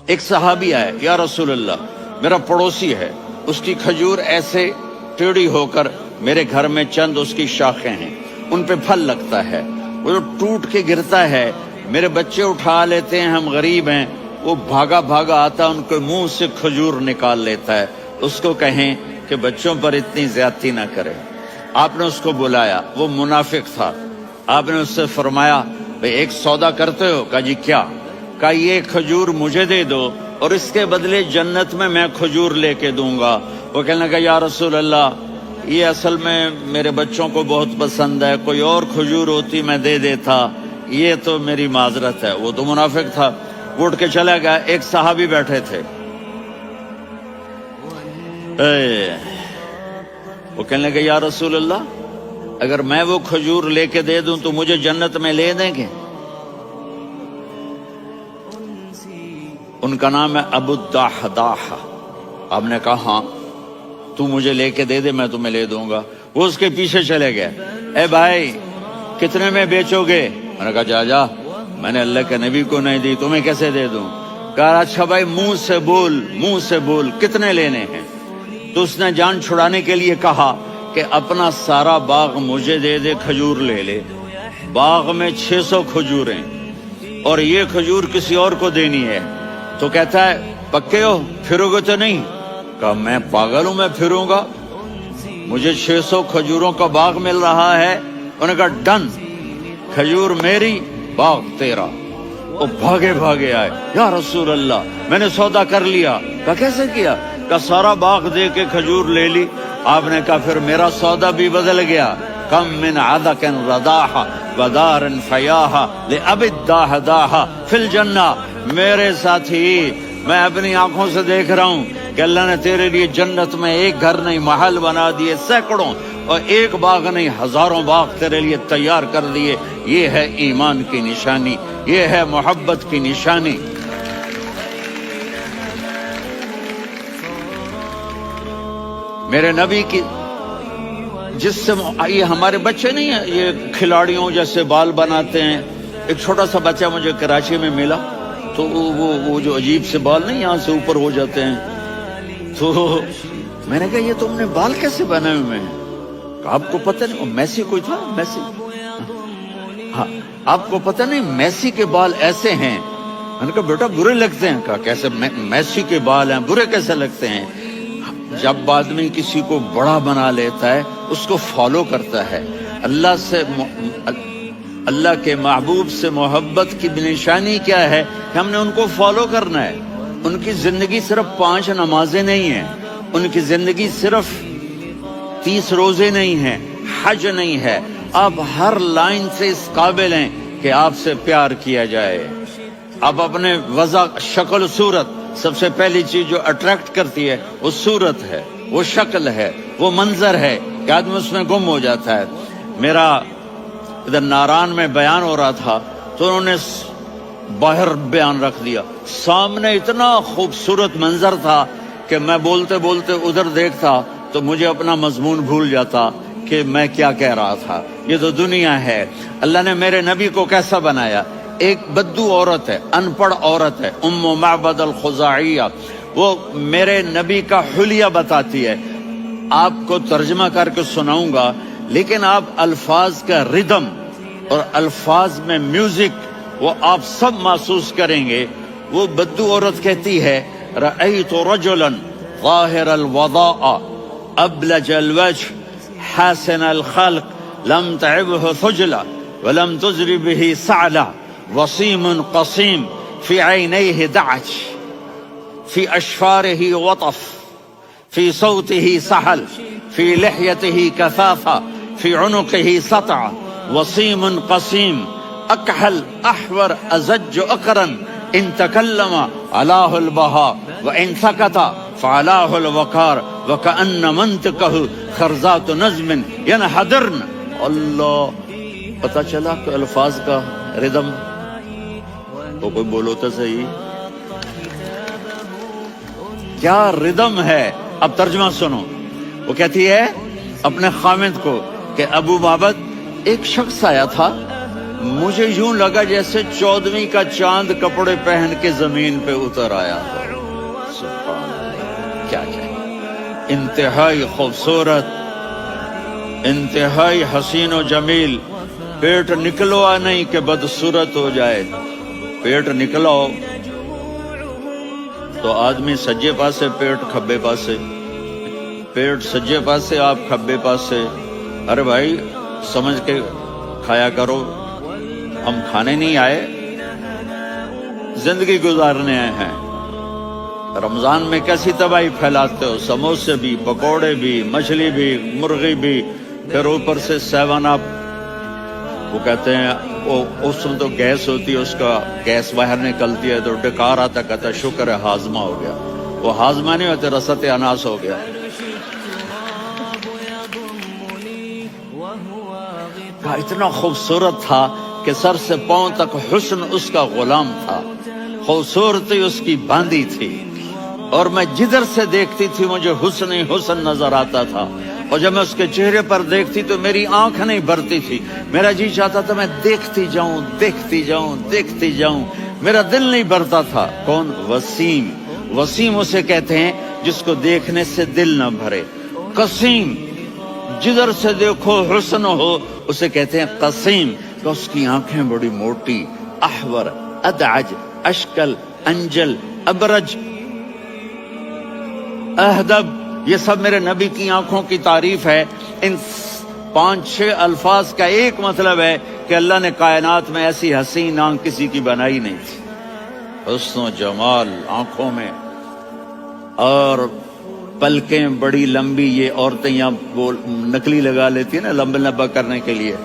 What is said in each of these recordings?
ایک صحابی آئے، یا رسول اللہ میرا پڑوسی ہے، اس کی کھجور ایسے ٹیڑھی ہو کر میرے گھر میں چند اس کی شاخیں ہیں، ان پہ پھل لگتا ہے، وہ جو ٹوٹ کے گرتا ہے میرے بچے اٹھا لیتے ہیں، ہم غریب ہیں، وہ بھاگا بھاگا آتا ان کے منہ سے کھجور نکال لیتا ہے، اس کو کہیں کہ بچوں پر اتنی زیادتی نہ کرے۔ آپ نے اس کو بلایا، وہ منافق تھا، آپ نے اس سے فرمایا بھئی ایک سودا کرتے ہو؟ کہا جی کیا؟ کہا یہ کھجور مجھے دے دو اور اس کے بدلے جنت میں کھجور لے کے دوں گا۔ وہ کہنے لگا یا رسول اللہ یہ اصل میں میرے بچوں کو بہت پسند ہے، کوئی اور کھجور ہوتی میں دے دیتا، یہ تو میری معذرت ہے۔ وہ تو منافق تھا، اٹھ کے چلا گیا۔ ایک صحابی بیٹھے تھے، وہ کہنے لگے یا رسول اللہ اگر میں وہ کھجور لے کے دے دوں تو مجھے جنت میں لے دیں گے؟ ان کا نام ہے ابو الدحداح۔ آپ نے کہا ہاں تو مجھے لے کے دے دے میں تمہیں لے دوں گا۔ وہ اس کے پیچھے چلے گئے، اے بھائی کتنے میں بیچو گے؟ میں نے کہا جا جا، میں نے اللہ کے نبی کو نہیں دی، تمہیں کیسے دے دوں؟ کہا اچھا بھائی منہ سے بول کتنے لینے ہیں؟ تو اس نے جان چھڑانے کے لیے کہا کہ اپنا سارا باغ مجھے دے دے، کھجور لے لے۔ باغ میں 600 کھجوریں اور یہ کھجور کسی اور کو دینی ہے۔ تو کہتا ہے پکے ہو، پھرو گے تو نہیں؟ کہا میں پاگل ہوں، میں پھروں گا؟ مجھے 600 کھجوروں کا باغ مل رہا ہے۔ انہوں نے کہا ڈن، کھجور میری باغ تیرا۔ وہ بھاگے بھاگے آئے، یا رسول اللہ میں نے سودا کر لیا۔ کہا کیسے کیا؟ کہا سارا باغ دے کے کھجور لے لی۔ آپ نے کہا پھر میرا سودا بھی بدل گیا۔ کم من عدق رداح ودار فیاح لأبی الدحداح فی الجنہ۔ میرے ساتھی میں اپنی آنکھوں سے دیکھ رہا ہوں کہ اللہ نے تیرے لیے جنت میں ایک گھر نہیں محل بنا دیے، سینکڑوں، اور ایک باغ نہیں ہزاروں باغ تیرے لیے تیار کر دیے۔ یہ ہے ایمان کی نشانی، یہ ہے محبت کی نشانی۔ میرے نبی کی جس سے یہ ہمارے بچے نہیں ہیں، یہ کھلاڑیوں جیسے بال بناتے ہیں۔ ایک چھوٹا سا بچہ مجھے کراچی میں ملا، تو وہ جو عجیب سے بال نہیں یہاں سے اوپر ہو جاتے ہیں، تو میں نے کہا یہ تم نے بال کیسے بنائے ہوئے ہیں؟ آپ کو پتہ نہیں وہ میسی کوئی تھا، میسی، ہاں آپ کو پتہ نہیں میسی کے بال ایسے ہیں؟ میں نے کہا بیٹا برے لگتے ہیں۔ کہا کیسے؟ میسی کے بال ہیں برے کیسے لگتے ہیں؟ جب آدمی کسی کو بڑا بنا لیتا ہے اس کو فالو کرتا ہے۔ اللہ کے محبوب سے محبت کی نشانی کیا ہے کہ ہم نے ان کو فالو کرنا ہے۔ ان کی زندگی صرف 5 نمازیں نہیں ہیں، ان کی زندگی صرف 30 روزے نہیں ہیں، حج نہیں ہے۔ آپ ہر لائن سے اس قابل ہیں کہ آپ سے پیار کیا جائے۔ آپ اپنے وضع، شکل، صورت، سب سے پہلی چیز جو اٹریکٹ کرتی ہے وہ صورت ہے، وہ شکل ہے، وہ منظر ہے کہ آدمی اس میں گم ہو جاتا ہے۔ میرا ادھر ناران میں بیان ہو رہا تھا تو انہوں نے باہر بیان رکھ دیا، سامنے اتنا خوبصورت منظر تھا کہ میں بولتے بولتے ادھر دیکھتا تو مجھے اپنا مضمون بھول جاتا کہ میں کیا کہہ رہا تھا۔ یہ تو دنیا ہے۔ اللہ نے میرے نبی کو کیسا بنایا؟ ایک بدو عورت ہے، ان پڑھ عورت ہے، ام معبد الخزاعیہ، وہ میرے نبی کا حلیہ بتاتی ہے۔ آپ کو ترجمہ کر کے سناؤں گا، لیکن آپ الفاظ کا ردم اور الفاظ میں میوزک وہ آپ سب محسوس کریں گے۔ وہ بدو عورت کہتی ہے رأیت رجلا ظاہر الوضاء ابلج الوجه حاسن الخلق لم تعبه ثجلة ولم تزر به سعلة وصيم قصيم في عينيه دعج في أشفاره وطف في صوته سحل في لحيته كثافة في عنقه سطع وصيم قصيم أكحل أحور أزج أقرن إن تكلم علاه البهاء وإن سكت فعلاه الوقار وكأن منطقه خرزات نظم ينحدرن۔ اللہ، پتہ چلا کہ الفاظ کا ردم تو کوئی بولو تو صحیح، کیا ردم ہے۔ اب ترجمہ سنو۔ وہ کہتی ہے اپنے خامد کو کہ ابو معبد ایک شخص آیا تھا مجھے یوں لگا جیسے 14ویں کا چاند کپڑے پہن کے زمین پہ اتر آیا ہو. سبحان اللہ، کیا انتہائی خوبصورت، انتہائی حسین و جمیل. پیٹ نکلوا نہیں کہ بدصورت ہو جائے. پیٹ نکلاؤ تو آدمی سجے پاسے پیٹ کھبے پاسے، پیٹ سجے پاسے آپ کھبے پاسے. ارے بھائی سمجھ کے کھایا کرو. ہم کھانے نہیں آئے، زندگی گزارنے آئے ہیں. رمضان میں کیسی تباہی پھیلاتے ہو، سموسے بھی، پکوڑے بھی، مچھلی بھی، مرغی بھی، پھر اوپر سے 7 اپ. وہ کہتے ہیں اس میں تو گیس ہوتی ہے، اس کا گیس باہر نکلتی ہے تو ڈکار آتا، کہتا ہے شکر ہے ہاضمہ ہو گیا. وہ ہاضمہ نہیں ہوتے، رسط اناس ہو گیا. اتنا خوبصورت تھا کہ سر سے پاؤں تک حسن اس کا غلام تھا، خوبصورتی اس کی باندھی تھی. اور میں جدھر سے دیکھتی تھی مجھے حسن ہی حسن نظر آتا تھا. اور جب میں اس کے چہرے پر دیکھتی تو میری آنکھ نہیں بھرتی تھی، میرا جی چاہتا تھا میں دیکھتی جاؤں دیکھتی جاؤں دیکھتی جاؤں. میرا دل نہیں بھرتا تھا. کون؟ وسیم. وسیم اسے کہتے ہیں جس کو دیکھنے سے دل نہ بھرے. قسیم، جدھر سے دیکھو حسن ہو، اسے کہتے ہیں قسیم. کہ اس کی آنکھیں بڑی موٹی، احور، ادعج، اشکل، انجل، ابرج، اہدب، یہ سب میرے نبی کی آنکھوں کی تعریف ہے. ان 5-6 الفاظ کا ایک مطلب ہے کہ اللہ نے کائنات میں ایسی حسین آنکھ کسی کی بنائی نہیں تھی. حسن و جمال آنکھوں میں، اور پلکیں بڑی لمبی. یہ عورتیں یہاں نکلی لگا لیتی ہیں نا لمبا لمبا کرنے کے لیے،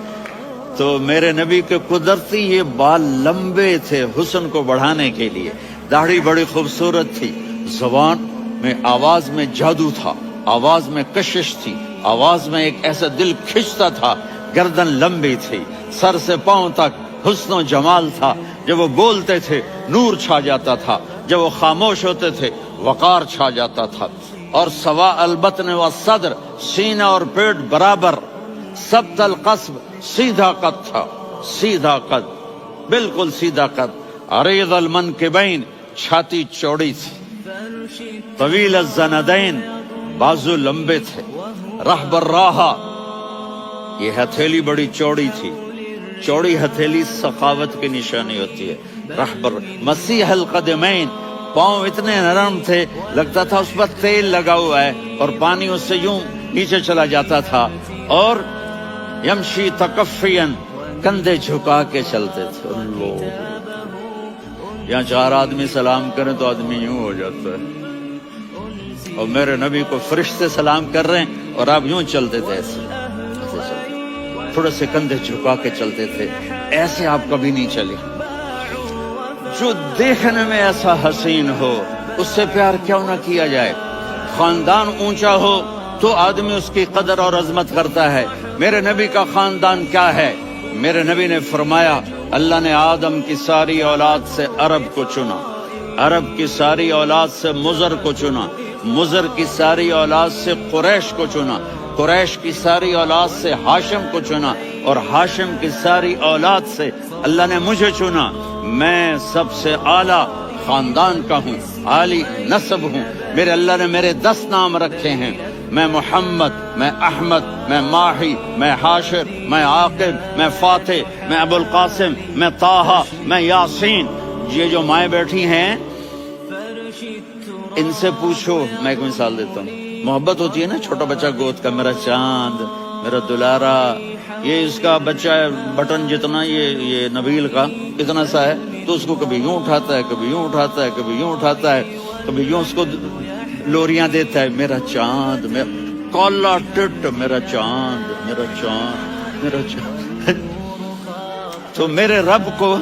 تو میرے نبی کے قدرتی یہ بال لمبے تھے حسن کو بڑھانے کے لیے. داڑھی بڑی خوبصورت تھی. زبان میں، آواز میں جادو تھا، آواز میں کشش تھی، آواز میں ایک ایسا دل کھنچتا تھا. گردن لمبی تھی، سر سے پاؤں تک حسن و جمال تھا. جب وہ بولتے تھے نور چھا جاتا تھا، جب وہ خاموش ہوتے تھے وقار چھا جاتا تھا. اور سوا البطن و صدر، سینہ اور پیٹ برابر. سبت القصب، سیدھا قد تھا، سیدھا قد، بالکل سیدھا قد. عریض المنکبین، چھاتی چوڑی تھی. طویل الزندین، بازو لمبے تھے. رحب الراحہ، یہ ہتھیلی بڑی چوڑی تھی. چوڑی ہتھیلی سخاوت کی نشانی ہوتی ہے. رحب مسیح القدمین، پاؤں اتنے نرم تھے لگتا تھا اس پر تیل لگا ہوا ہے اور پانی اس سے یوں نیچے چلا جاتا تھا. اور یمشی تکفین، کندھے جھکا کے چلتے تھے. اللہ، یہاں 4 آدمی سلام کریں تو آدمی یوں ہو جاتا ہے. اور میرے نبی کو فرشتے سلام کر رہے ہیں اور آپ یوں چلتے تھے، ایسے تھوڑے سے کندھے جھکا کے چلتے تھے. ایسے آپ کبھی نہیں چلے. جو دیکھنے میں ایسا حسین ہو اس سے پیار کیوں نہ کیا جائے. خاندان اونچا ہو تو آدمی اس کی قدر اور عظمت کرتا ہے. میرے نبی کا خاندان کیا ہے؟ میرے نبی نے فرمایا اللہ نے آدم کی ساری اولاد سے عرب کو چنا، عرب کی ساری اولاد سے مضر کو چنا، مضر کی ساری اولاد سے قریش کو چنا، قریش کی ساری اولاد سے ہاشم کو چنا، اور ہاشم کی ساری اولاد سے اللہ نے مجھے چنا. میں سب سے اعلیٰ خاندان کا ہوں، عالی نسب ہوں. میرے اللہ نے میرے 10 نام رکھے ہیں. میں محمد، میں احمد، میں ماہی، میں حاشر، میں عاقب، میں فاتح، میں ابو القاسم، میں طٰہٰ، میں یاسین. یہ جو مائیں بیٹھی ہیں ان سے پوچھو. میں ایک مثال دیتا ہوں. محبت ہوتی ہے نا، چھوٹا بچہ گود کا، میرا چاند، میرا دلارا. یہ اس کا بچہ ہے بٹن جتنا، یہ نبیل کا اتنا سا ہے، تو اس کو کبھی یوں اٹھاتا ہے، کبھی یوں اٹھاتا ہے، کبھی یوں اٹھاتا ہے، کبھی یوں اس کو لوریاں دیتا ہے. میرا چاند، میرا کالا ٹٹ، میرا چاند، میرا چاند، میرا چاند. تو میرے رب کو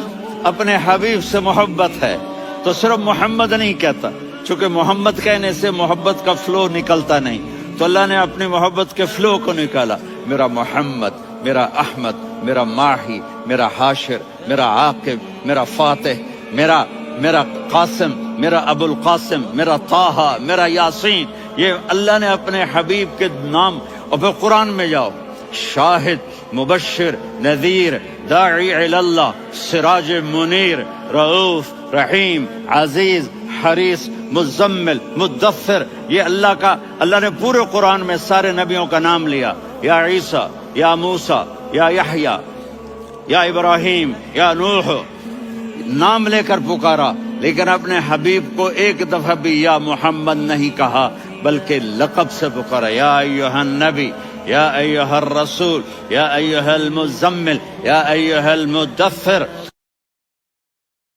اپنے حبیب سے محبت ہے تو صرف محمد نہیں کہتا، چونکہ محمد کہنے سے محبت کا فلو نکلتا نہیں، تو اللہ نے اپنی محبت کے فلو کو نکالا. میرا محمد، میرا احمد، میرا ماہی، میرا حاشر، میرا عاقب، میرا فاتح، میرا قاسم، میرا ابو القاسم، میرا طٰہٰ، میرا یاسین. یہ اللہ نے اپنے حبیب کے نام. اور پھر قرآن میں جاؤ، شاہد، مبشر نذیر داعی الی اللہ سراج منیر رؤوف رحیم عزیز حریص مزمل مدثر، یہ اللہ نے پورے قرآن میں سارے نبیوں کا نام لیا، یا عیسیٰ یا موسیٰ یا یحییٰ یا ابراہیم یا نوح، نام لے کر پکارا، لیکن اپنے حبیب کو ایک دفعہ بھی یا محمد نہیں کہا بلکہ لقب سے پکارا، یا ایھا النبی یا ایھا الرسول یا ایھا المزمل یا ایھا المدثر۔